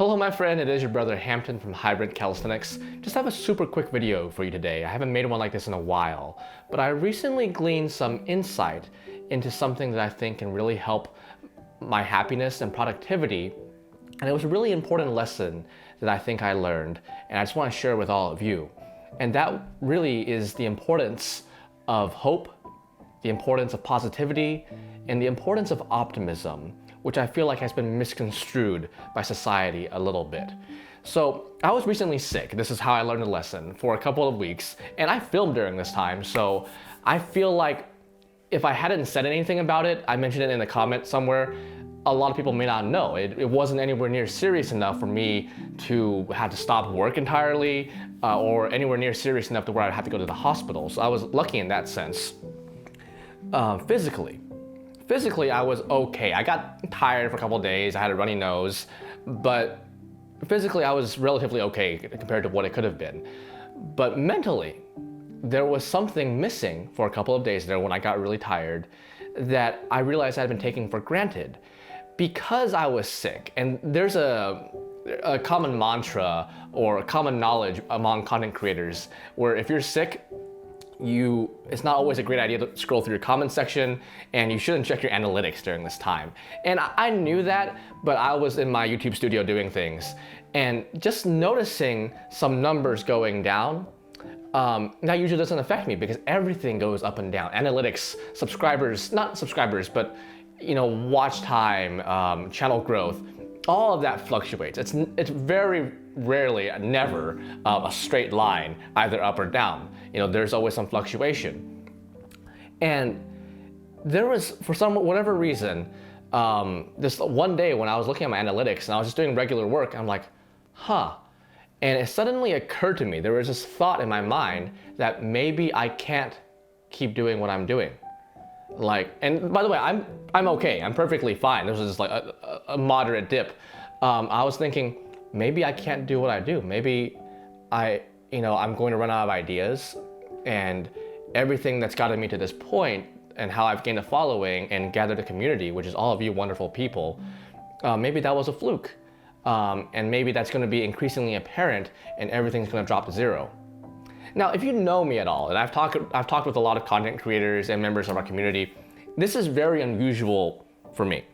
Hello my friend, it is your brother Hampton from Hybrid Calisthenics. Just have a super quick video for you today. I haven't made one like this in a while, but I recently gleaned some insight into something that I think can really help my happiness and productivity. And it was a really important lesson that I think I learned, and I just want to share with all of you. And that really is the importance of hope, the importance of positivity, and the importance of optimism, which I feel like has been misconstrued by society a little bit. So I was recently sick. This is how I learned the lesson for a couple of weeks, and I filmed during this time. So I feel like if I hadn't said anything about it, I mentioned it in the comment somewhere, a lot of people may not know. It wasn't anywhere near serious enough for me to have to stop work entirely or anywhere near serious enough to where I'd have to go to the hospital. So I was lucky in that sense. Physically, I was okay. I got tired for a couple of days. I had a runny nose, but physically I was relatively okay compared to what it could have been. But mentally, there was something missing for a couple of days there when I got really tired that I realized I had been taking for granted because I was sick. And there's a common mantra or a common knowledge among content creators where if you're sick, it's not always a great idea to scroll through your comment section, and you shouldn't check your analytics during this time. And I knew that, but I was in my YouTube studio doing things, and just noticing some numbers going down, that usually doesn't affect me because everything goes up and down. Analytics, subscribers, not subscribers, but watch time, channel growth, all of that fluctuates. It's very rarely, never a straight line, either up or down. There's always some fluctuation. And there was, for whatever reason, this one day when I was looking at my analytics and I was just doing regular work, I'm like, huh. And it suddenly occurred to me, there was this thought in my mind that maybe I can't keep doing what I'm doing. And by the way, I'm okay. I'm perfectly fine. This was just like a moderate dip. I was thinking, maybe I can't do what I do. Maybe I'm going to run out of ideas, and everything that's gotten me to this point and how I've gained a following and gathered a community, which is all of you wonderful people, maybe that was a fluke. And maybe that's going to be increasingly apparent and everything's going to drop to zero. Now, if you know me at all, and I've talked with a lot of content creators and members of our community, this is very unusual for me.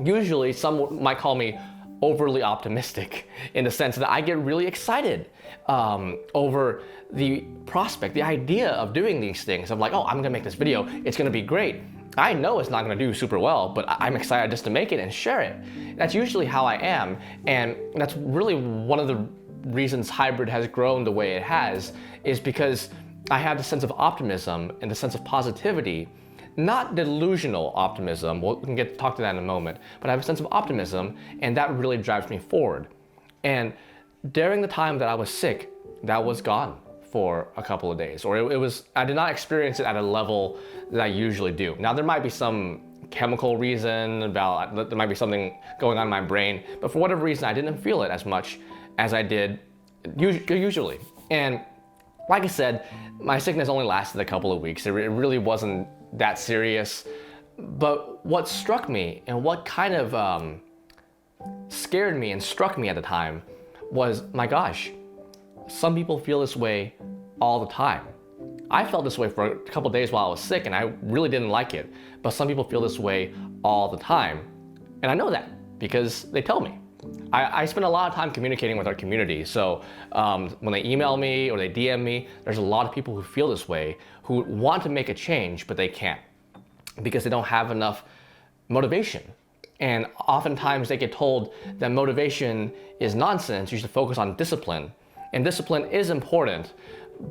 Usually, some might call me overly optimistic in the sense that I get really excited over the prospect, the idea of doing these things. I'm like, oh, I'm gonna make this video, it's gonna be great. I know it's not gonna do super well, but I'm excited just to make it and share it. That's usually how I am, and that's really one of the reasons Hybrid has grown the way it has, is because I have the sense of optimism and the sense of positivity, not delusional optimism, we can talk to that in a moment, but I have a sense of optimism, and that really drives me forward. And during the time that I was sick, that was gone for a couple of days, or I did not experience it at a level that I usually do. Now there might be some chemical reason there might be something going on in my brain, but for whatever reason I didn't feel it as much as I did usually. And like I said, my sickness only lasted a couple of weeks. It really wasn't that serious. But what struck me and what kind of scared me and struck me at the time was, my gosh, some people feel this way all the time. I felt this way for a couple of days while I was sick and I really didn't like it. But some people feel this way all the time. And I know that because they tell me. I spend a lot of time communicating with our community, so when they email me or they DM me, there's a lot of people who feel this way, who want to make a change, but they can't because they don't have enough motivation. And oftentimes they get told that motivation is nonsense, you should focus on discipline. And discipline is important,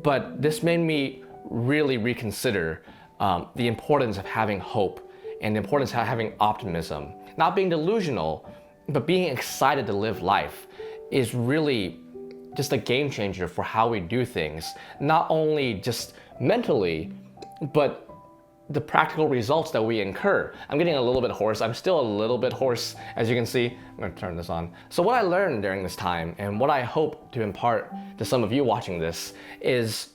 but this made me really reconsider the importance of having hope and the importance of having optimism. Not being delusional, but being excited to live life is really just a game changer for how we do things. Not only just mentally, but the practical results that we incur. I'm getting a little bit hoarse. I'm still a little bit hoarse, as you can see. I'm gonna turn this on. So what I learned during this time, and what I hope to impart to some of you watching this, is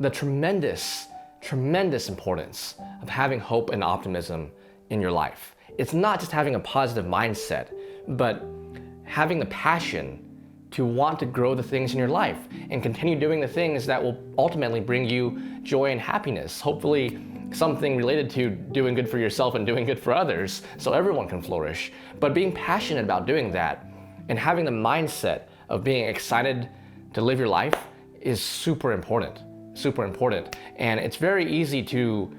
the tremendous importance of having hope and optimism in your life. It's not just having a positive mindset, but having the passion to want to grow the things in your life and continue doing the things that will ultimately bring you joy and happiness. Hopefully something related to doing good for yourself and doing good for others so everyone can flourish. But being passionate about doing that and having the mindset of being excited to live your life is super important, super important. And it's very easy to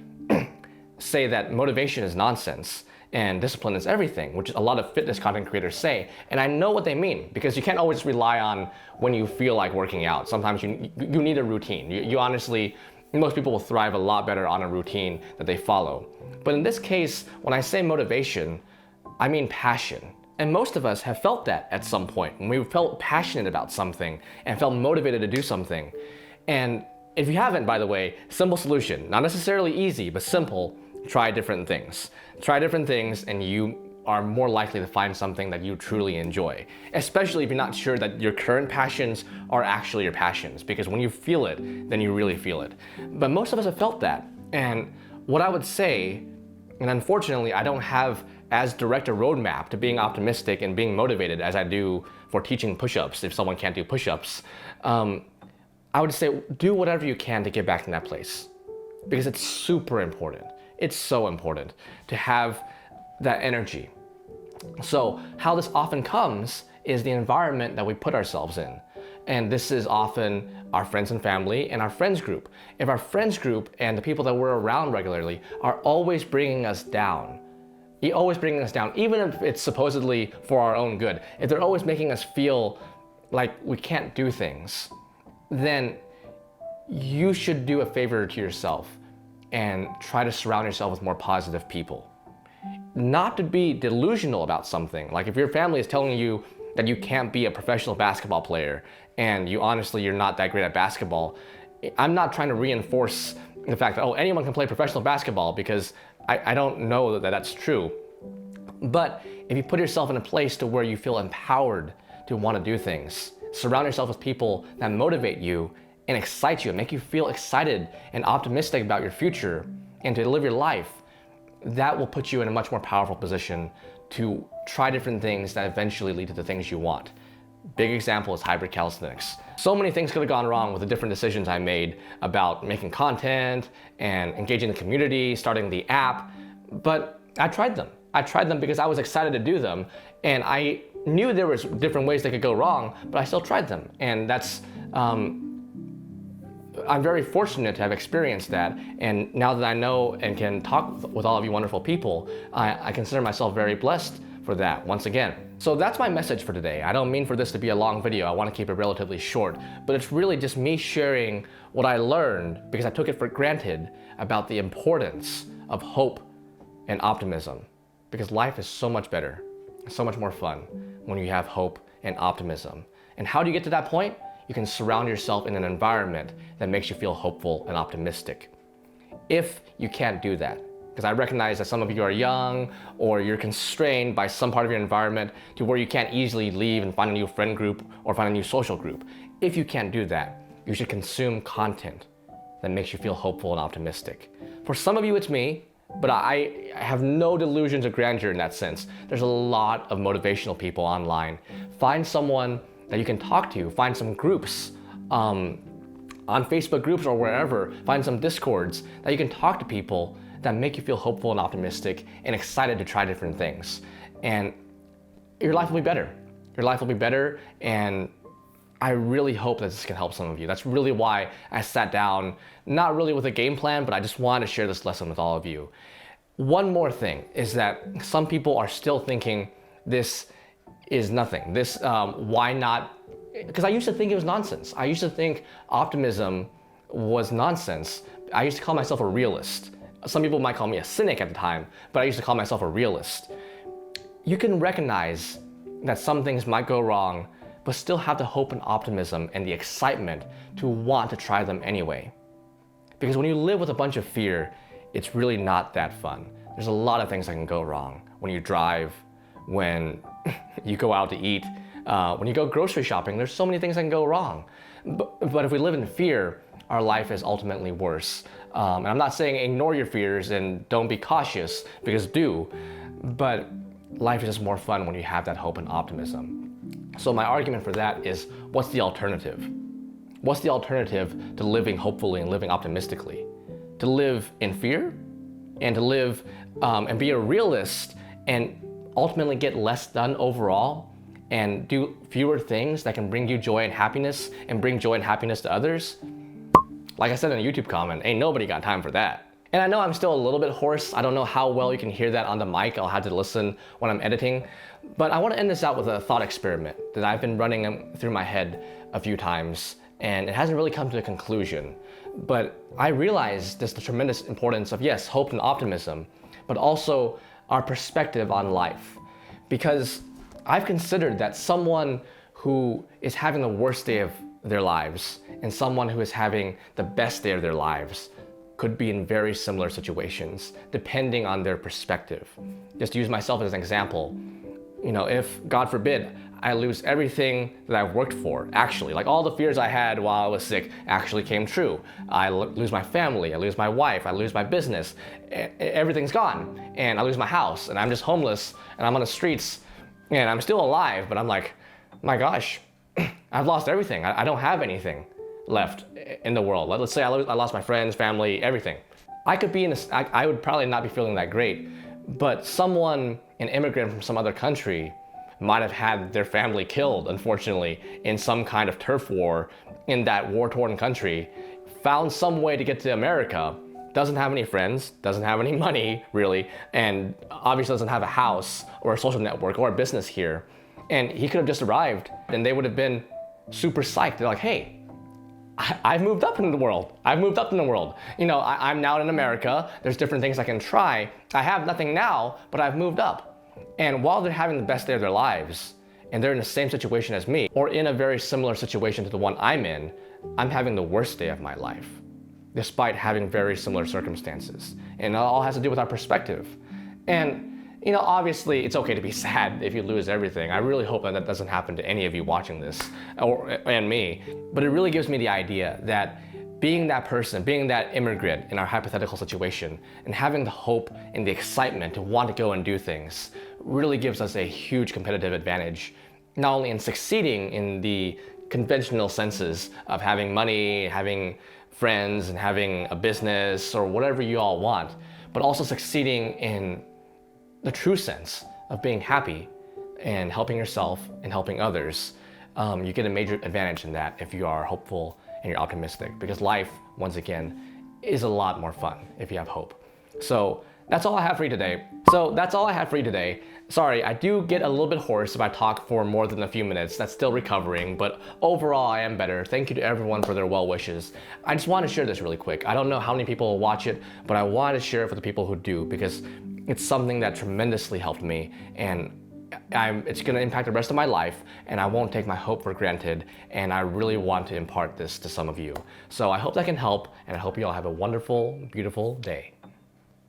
say that motivation is nonsense and discipline is everything, which a lot of fitness content creators say. And I know what they mean, because you can't always rely on when you feel like working out. Sometimes you need a routine. You honestly, most people will thrive a lot better on a routine that they follow. But in this case, when I say motivation, I mean passion. And most of us have felt that at some point, when we felt passionate about something and felt motivated to do something. And if you haven't, by the way, simple solution, not necessarily easy, but simple. Try different things. Try different things and you are more likely to find something that you truly enjoy, especially if you're not sure that your current passions are actually your passions, because when you feel it, then you really feel it. But most of us have felt that. And what I would say, and unfortunately I don't have as direct a roadmap to being optimistic and being motivated as I do for teaching push-ups if someone can't do push-ups, I would say do whatever you can to get back in that place, because it's super important. It's so important to have that energy. So how this often comes is the environment that we put ourselves in. And this is often our friends and family and our friends group. If our friends group and the people that we're around regularly are always bringing us down, even if it's supposedly for our own good, if they're always making us feel like we can't do things, then you should do a favor to yourself and try to surround yourself with more positive people. Not to be delusional about something. Like if your family is telling you that you can't be a professional basketball player and you're not that great at basketball, I'm not trying to reinforce the fact that, oh, anyone can play professional basketball, because I don't know that that's true. But if you put yourself in a place to where you feel empowered to want to do things, surround yourself with people that motivate you and excite you and make you feel excited and optimistic about your future and to live your life, that will put you in a much more powerful position to try different things that eventually lead to the things you want. Big example is hybrid calisthenics. So many things could have gone wrong with the different decisions I made about making content and engaging the community, starting the app, but I tried them. I tried them because I was excited to do them, and I knew there was different ways they could go wrong, but I still tried them. And that's, I'm very fortunate to have experienced that, and now that I know and can talk with all of you wonderful people, I consider myself very blessed for that once again. So that's my message for today. I don't mean for this to be a long video. I want to keep it relatively short, but it's really just me sharing what I learned, because I took it for granted, about the importance of hope and optimism, because life is so much better, so much more fun when you have hope and optimism. And how do you get to that point? You can surround yourself in an environment that makes you feel hopeful and optimistic. If you can't do that, because I recognize that some of you are young or you're constrained by some part of your environment to where you can't easily leave and find a new friend group or find a new social group. If you can't do that, you should consume content that makes you feel hopeful and optimistic. For some of you, it's me, but I have no delusions of grandeur in that sense. There's a lot of motivational people online. Find someone that you can talk to, find some groups on Facebook groups or wherever, find some Discords that you can talk to people that make you feel hopeful and optimistic and excited to try different things. And your life will be better. Your life will be better, and I really hope that this can help some of you. That's really why I sat down, not really with a game plan, but I just wanted to share this lesson with all of you. One more thing is that some people are still thinking this is nothing. This, why not? Because I used to think it was nonsense. I used to think optimism was nonsense. I used to call myself a realist. Some people might call me a cynic at the time, but I used to call myself a realist. You can recognize that some things might go wrong, but still have the hope and optimism and the excitement to want to try them anyway. Because when you live with a bunch of fear, it's really not that fun. There's a lot of things that can go wrong. When you drive, when you go out to eat, when you go grocery shopping, there's so many things that can go wrong. But if we live in fear, our life is ultimately worse. And I'm not saying ignore your fears and don't be cautious, because do, but life is just more fun when you have that hope and optimism. So my argument for that is, what's the alternative? What's the alternative to living hopefully and living optimistically? To live in fear and to live and be a realist and ultimately get less done overall and do fewer things that can bring you joy and happiness and bring joy and happiness to others? Like I said in a YouTube comment, ain't nobody got time for that. And I know I'm still a little bit hoarse. I don't know how well you can hear that on the mic. I'll have to listen when I'm editing. But I want to end this out with a thought experiment that I've been running through my head a few times, and it hasn't really come to a conclusion. But I realized just the tremendous importance of, yes, hope and optimism, but also our perspective on life. Because I've considered that someone who is having the worst day of their lives and someone who is having the best day of their lives could be in very similar situations, depending on their perspective. Just to use myself as an example, if, God forbid, I lose everything that I've worked for, actually, like all the fears I had while I was sick actually came true. I lose my family, I lose my wife, I lose my business, everything's gone, and I lose my house, and I'm just homeless, and I'm on the streets, and I'm still alive, but I'm like, my gosh, I've lost everything. I don't have anything left in the world. Let's say I lost my friends, family, everything. I would probably not be feeling that great, but an immigrant from some other country, might have had their family killed, unfortunately, in some kind of turf war in that war-torn country, found some way to get to America, doesn't have any friends, doesn't have any money, really, and obviously doesn't have a house or a social network or a business here. And he could have just arrived, and they would have been super psyched. They're like, hey, I've moved up in the world. I've moved up in the world. I'm now in America. There's different things I can try. I have nothing now, but I've moved up. And while they're having the best day of their lives, and they're in the same situation as me, or in a very similar situation to the one I'm in, I'm having the worst day of my life, despite having very similar circumstances. And it all has to do with our perspective. And obviously it's okay to be sad if you lose everything. I really hope that doesn't happen to any of you watching this, and me. But it really gives me the idea that being that person, being that immigrant in our hypothetical situation, and having the hope and the excitement to want to go and do things really gives us a huge competitive advantage, not only in succeeding in the conventional senses of having money, having friends, and having a business, or whatever you all want, but also succeeding in the true sense of being happy and helping yourself and helping others. You get a major advantage in that if you are hopeful and you're optimistic, because life, once again, is a lot more fun if you have hope. So that's all I have for you today. Sorry, I do get a little bit hoarse if I talk for more than a few minutes. That's still recovering, but overall I am better. Thank you to everyone for their well wishes. I just want to share this really quick. I don't know how many people will watch it, but I want to share it for the people who do, because it's something that tremendously helped me, and it's going to impact the rest of my life, and I won't take my hope for granted, and I really want to impart this to some of you. So I hope that can help, and I hope you all have a wonderful, beautiful day.